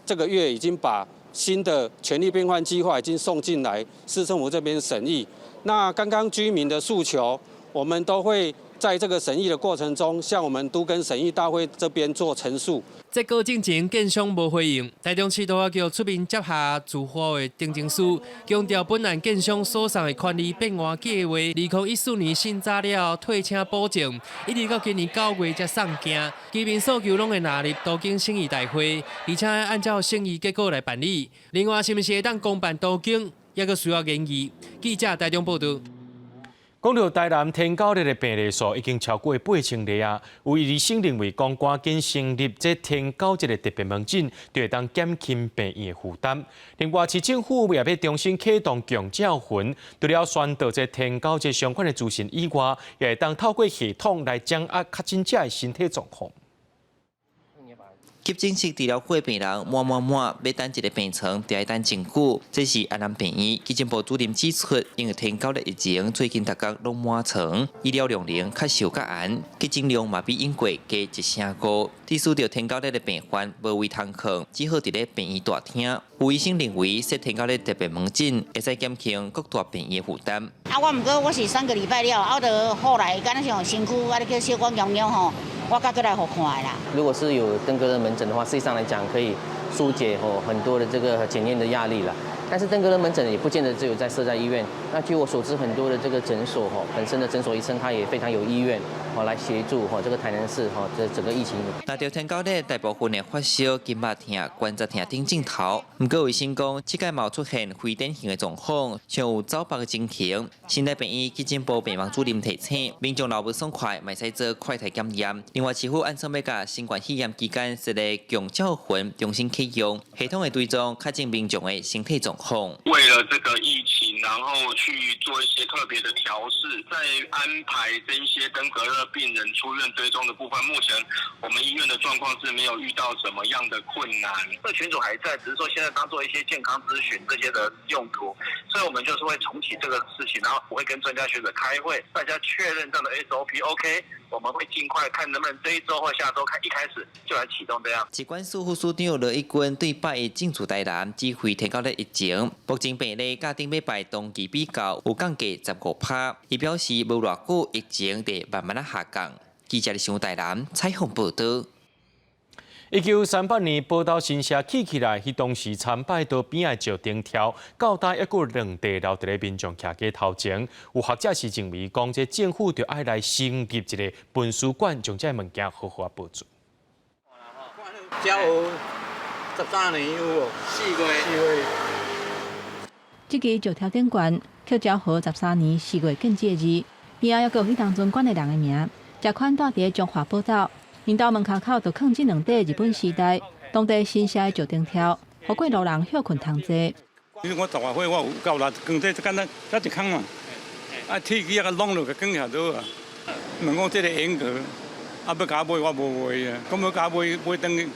这个月已经把新的权利变换计划已经送进来市政府这边审议。那刚刚居民的诉求，我们都会在这个审议的过程中，向我们都更审议大会这边做陈述。在告进前，建商无回应，台中市都发局出面接下自发的订正书，强调本案建商所送的权利变换计划，2014年审查了退请保证，一直到今年9月才送件，居民诉求拢会纳入都更审议大会，而且按照审议结果来办理。另外，是不是会当公办都更，也阁需要研议。记者台中报道。讲到台南天狗日的病例数已经超过8000例啊，有医生认为讲赶紧成立这天狗日的特别门诊，就会当减轻病院的负担。另外，市政府也要重新启动强照魂，除了宣导这天狗日相关的资讯以外，也会当透过系统来掌握确诊者的身体状况。急诊室治疗过病人满，要等一个病床，就要等真久。这是安南病院急诊部主任指出，因为天狗日疫情，最近大家拢满床，医疗量能较受较严，急诊量嘛比因过加一成高。致使到天狗日的病患无位通囥，只好伫咧病院大厅。有医生认为，设天狗日特别门诊，会使减轻各大病院负担。我毋过我是3个礼拜了，就后来敢若像身躯去小可痒痒吼。我才过来互看的啦。如果是有登革热门诊的话，实际上来讲可以疏解很多的这个检验的压力了。但是登革热门诊也不见得只有设在医院。那据我所知，很多的这个诊所本身的诊所医生他也非常有意愿来协助这个台南市这整个疫情。那条天狗日大部分的发烧、筋肉痛、关节痛等症头，不过卫生讲，这届冇出现非典型的状况，像有走白的情形。新台病院急诊部病房主任提醒，民众若不爽快，咪使做快筛检验。另外，市府按算要甲新冠肺炎期间设立强照魂重新启用，系统会追踪确诊民众的身体状况。为了这个疫情，然后去做一些特别的调试，在安排这一些登革热病人出院追踪的部分，目前我们医院的状况是没有遇到什么样的困难。这群组还在，只是说现在当做一些健康咨询这些的用途，所以我们就是会重启这个事情，然后我会跟专家学者开会，大家确认这样的 SOP OK， 我们会尽快看能不能这一周或下周一开始就来启动这样。疾管署副署长罗一军对拜的进驻台南指挥天狗日疫情，目前病例甲顶礼拜同期比较有降低15%，伊表示无偌久疫情得慢慢下降。记者上台南采访报道。1938年，宝岛新社起来，迄当时参拜道边的石顶条，到大一个两地留伫咧民众徛街头前。有学者是认为，讲这政府就爱来成立一个文书馆，将这物件好好保存。这有13年有哦，4月。这支石条顶馆，刻昭和13年4月建节日，边还阁有迄当阵馆的人的名。这款蹛伫中华宝岛。因家门口就放这2块日本时代当地新社的石顶条，互过路人休困通坐。其实我大会我有够啦，光这简单，这一坑嘛，啊铁机啊弄落去放下倒啊。问讲这个严格，啊要甲买我无买啊，咁要甲买等于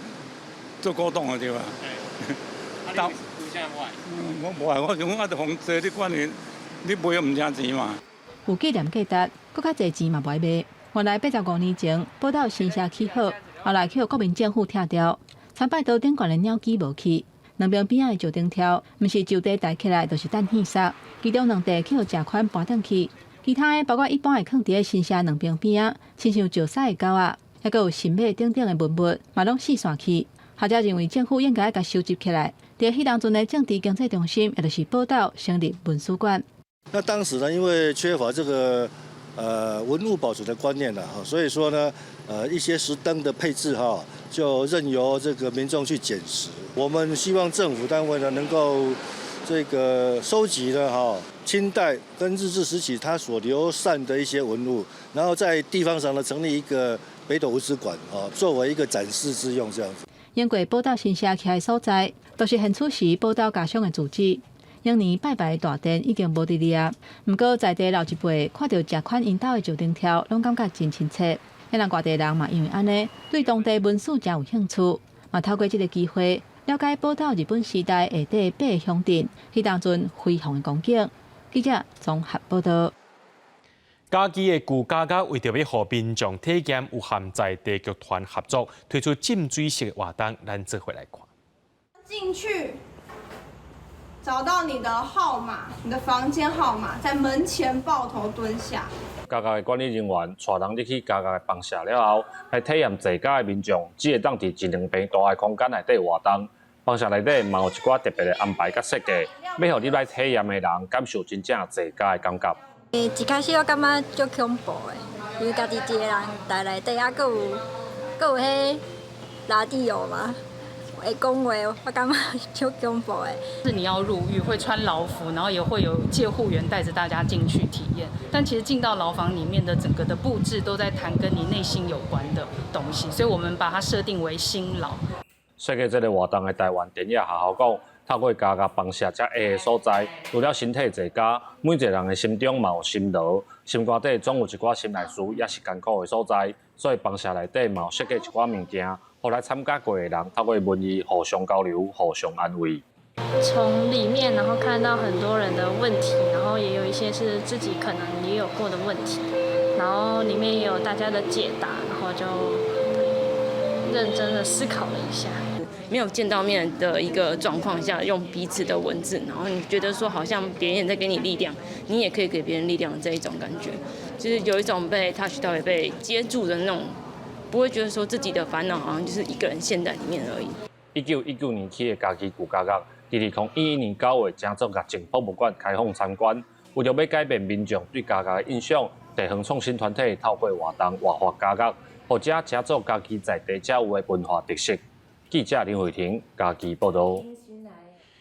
做古董啊对吧？到我无啊，我想啊，就防坐你管你买又唔挣钱嘛。有纪念价值，搁较侪钱嘛袂卖。原来85年前，宝岛新社起好，后来去国民政府拆掉。参拜道顶馆的鸟机无去，两边边仔的石顶条，毋是就地抬起来，就是等现杀。其中2地去互这款搬转去，其他的包括一般会放伫咧新社两边边仔，亲像石狮的狗仔，还佫有神马等等的文物，嘛拢四散去。学者认为政府应该甲收集起来，伫迄当阵的政治经济中心，也就是宝岛成立文书馆。那当时呢，因为缺乏这个文物保存的观念了哈，所以说呢，一些石灯的配置哈，就任由这个民众去捡拾。我们希望政府单位呢能够这个收集呢哈清代跟日治时期它所流散的一些文物，然后在地方上呢成立一个北斗文史馆作为一个展示之用这样子。英国报道新社起的所在，都是现处时报道家乡的住址。永年拜拜大殿已经无伫哩啊，不过在地老一辈看到这款因兜的石灯条，拢感觉真亲切。咱人外地人嘛，因为安尼，对当地文史真有兴趣，嘛透过这个机会，了解报道日本时代下底八个乡镇，迄当阵辉煌的光景。记者综合报道。嘉义的旧家家为着要互民众体验有含在地剧团合作，推出浸水式的活动，咱做回来看。进去。找到你的号码，你的房间号码，在门前抱头蹲下。家家的管理人员带人入去家家的房舍了后，来体验坐家的民众只会当伫一两平大的空间内底活动。房舍内底嘛有一寡特别的安排甲设计，要互你来体验的人感受真正坐家的感觉。一开始我感觉足恐怖的，因为家己一个人待内底，啊，佫有迄拉蒂欧嘛。会讲话，我感觉超恐怖的。是你要入狱，会穿牢服，然后也会有戒护员带着大家进去体验。但其实进到牢房里面的整个的布置都在谈跟你内心有关的东西，所以我们把它设定为新牢。设计这个活动的台湾电影学校讲，透过家家房舍遮下的所在，除了身体坐家，每一个人的心中嘛有心牢，心肝底总有一寡心内事，也是艰苦的所在。所以房舍内底嘛有设计一寡物件。后来参加过的人，透过文艺互相交流、互相安慰。从里面，然后看到很多人的问题，然后也有一些是自己可能也有过的问题，然后里面也有大家的解答，然后就认真的思考了一下。没有见到面的一个状况下，用彼此的文字，然后你觉得说好像别人也在给你力量，你也可以给别人力量的这一种感觉，就是有一种被 touch 到、也被接住的那种。不会觉得说自己的烦恼好像就是一个人陷在里面而已。1919年起的家己旧家家，2011年9月正式甲前博物馆开放参观。为了要改变民众对家家的印象，地方创新团体透过活动活化家家，或者加做家己在地较有的文化特色。记者林慧婷家己报道。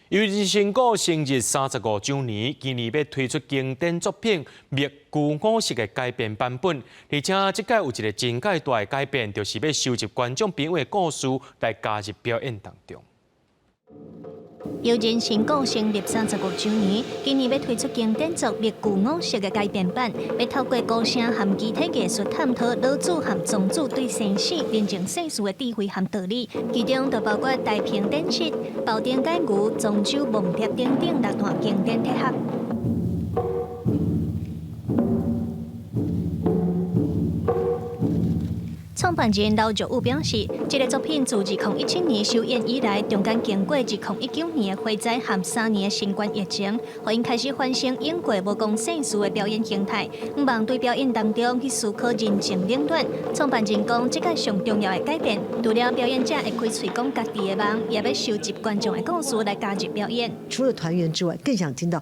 由于新故生日35周年，今年要推出经典作品《灭旧五式》的改编版本，而且这届有一个真介大的改变，就是要收集观众朋友的故事来加入表演当中。由于新故生日35周年，今年要推出经典作《灭旧五式》的改编版，要透过歌声和肢体艺术探讨老祖和宗祖对生死、人情世事的智慧和道理，其中就包括太平电视、宝典解牛、漳州梦蝶等等6段经典体合。创办人刘卓武表示，这个作品自2017年首演以来，中间经过2019年的火灾和3年的新冠疫情，互因开始反省英国无讲世事的表演形态，毋忘对表演当中去思考人情冷暖。创办人讲，这个上重要的改变，除了表演者会开嘴讲家己的梦，也要收集观众的故事来加入表演。除了团员之外，更想听到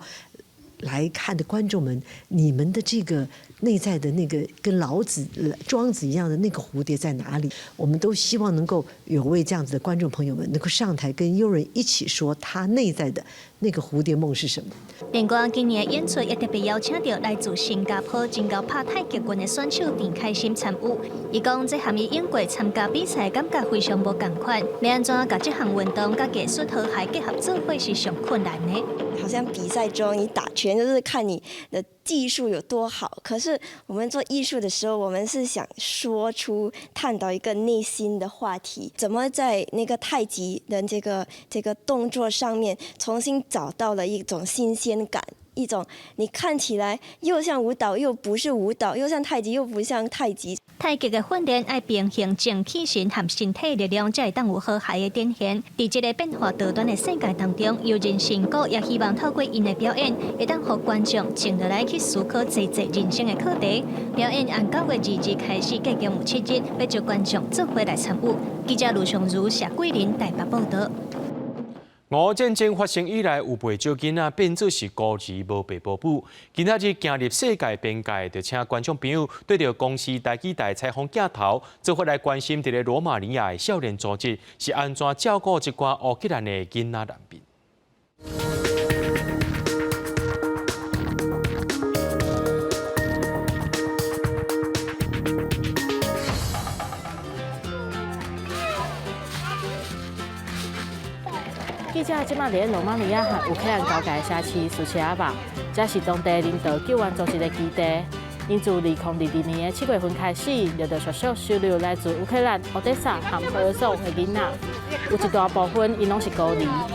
来看的观众们，你们的这个内在的那个跟老子、庄子一样的那个蝴蝶在哪里？我们都希望能够有位这样子的观众朋友们能够上台跟悠人一起说他内在的那个蝴蝶梦是什么。另外，今年的演出也特别邀请到来自新加坡真高拍太极拳的选手田开心参与。伊讲，这和伊英国参加比赛感觉非常无同款。要安怎把这项运动跟艺术和谐结合做伙是上困难的。好像比赛中你打拳就是看你的技术有多好，可是我们做艺术的时候，我们是想说出、探讨一个内心的话题，怎么在那个太极的这个动作上面重新找到了一种新鲜感，一种你看起来又像舞蹈又不是舞蹈，又像太极又不像太极。太极的训练要平衡精气神和身体力量，才会当有和谐的展现。在这个变化多端的世界当中，有人成果也希望透过因的表演，会当让观众静下来去思考一人生的课题。表演按9月2日开始，计共有7日，要招观众做伙来参与。记者卢尚如、谢桂林台北报道。俄战争发生以来，有不少囡仔变做是孤儿无爸保姆。今仔日行入世界边界，就请观众朋友对着公司台记台采访镜头，做回来关心伫咧罗马尼亚的少年组织是安怎照顾一寡乌克兰的囡仔难民。记者即马伫罗马尼亚和乌克兰交界社区苏切亚巴，这是当地人道救援组织的基地。因自2022年7月份开始，就着陆续收留来自乌克兰、奥德萨和赫松的囡仔，有一大部分因拢是孤儿。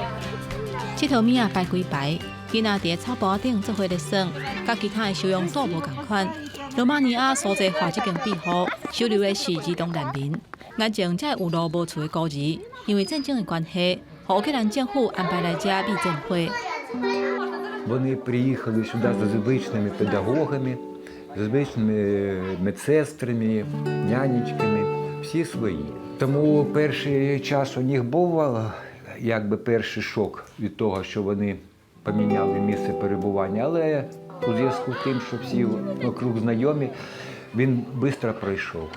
这条命排几排，囡仔伫草坡顶做伙咧耍，甲其他的收容所无共款。罗马尼亚所在华这间庇护收留的是儿童难民，眼前才有路无厝的孤儿，因为战争的关系。乌克兰政府安排来这避战会。Вони приїхали сюди за звичними педагогами, за звичними медсестрами, нянечками, всі свої. Тому перший час у них був якби перший шок від того, що вони поміняли місце перебування, але у зв'язку з тим, що всі вокруг знайомі, він швидко пройшов.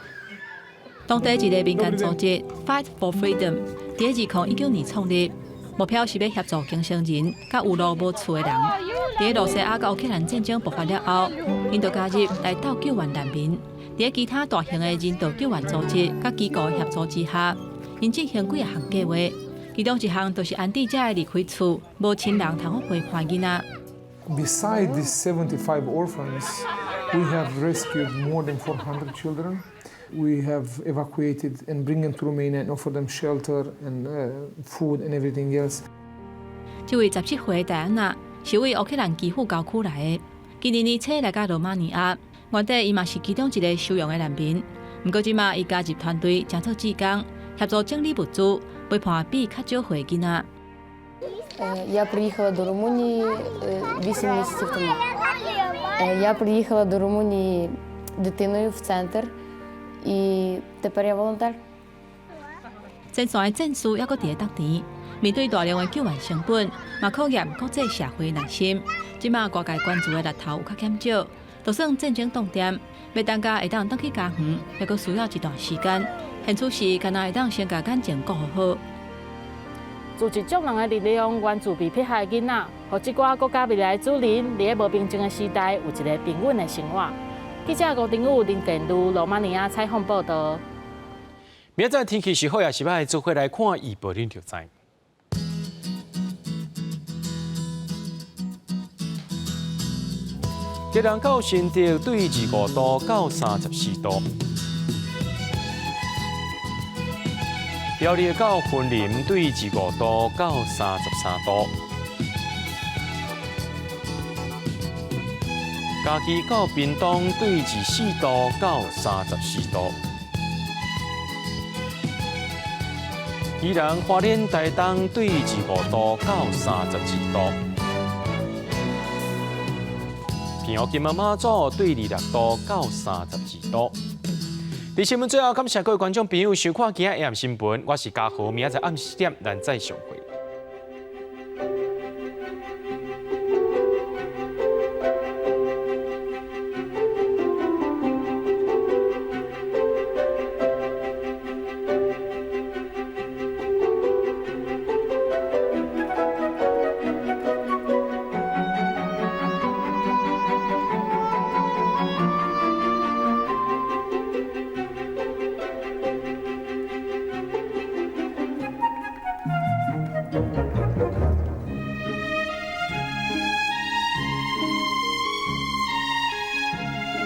当地一个民间组织 Fight for Freedom 伫2019年创立，目标是要协助经商人甲有路无厝的人。伫罗西亚甲乌克兰战争爆发了后，因就加入来到救援难民。伫其他大型的人道救援组织甲机构协助之下，因进行几项计划，其中一项就是安置这的离开厝，无亲人通好陪伴囡仔。Besides these 75 orphans, we have rescued more than 400 children. We have evacuated and bring them to Romania and offer them shelter and food and everything else. 这位17岁戴安娜是为乌克兰基辅郊区来的，今年年初来到罗马尼亚，原底伊嘛是其中一个收容的难民。不过即马伊加入团队，正做志工，协助整理物资，陪伴比较少岁囡仔。Я приїхала до Румунії 8 місяців тому. Я приїхала до Румунії дитиною в центр. І тепер я волонтер. 前线的战事还阁伫咧当前，面对大量的救援成本，嘛考验国际社会耐心。即马外界关注的力头有较减少，就算战争冻点，要大家会当去家园，也阁需要一段时间。现此时，敢若会当先甲感情顾好。组织众人的力量援助被迫害的囡仔，互即寡国家未来主人伫咧无平静的时代有一个平稳的生活。记者吴定宇、林建如罗马尼亚采访报道。明仔天气是好也是歹，做伙来看预报恁就知。吉兰到新竹对25度到34度，苗栗到云林对25度到33度。嘉义到屏东对24度到34度，宜兰花莲台东对25度到32度，平湖金门马祖对26度到32度。伫新闻最后，感谢各位观众朋友收看今日AM新闻，我是嘉豪，明仔暗4点咱再相会。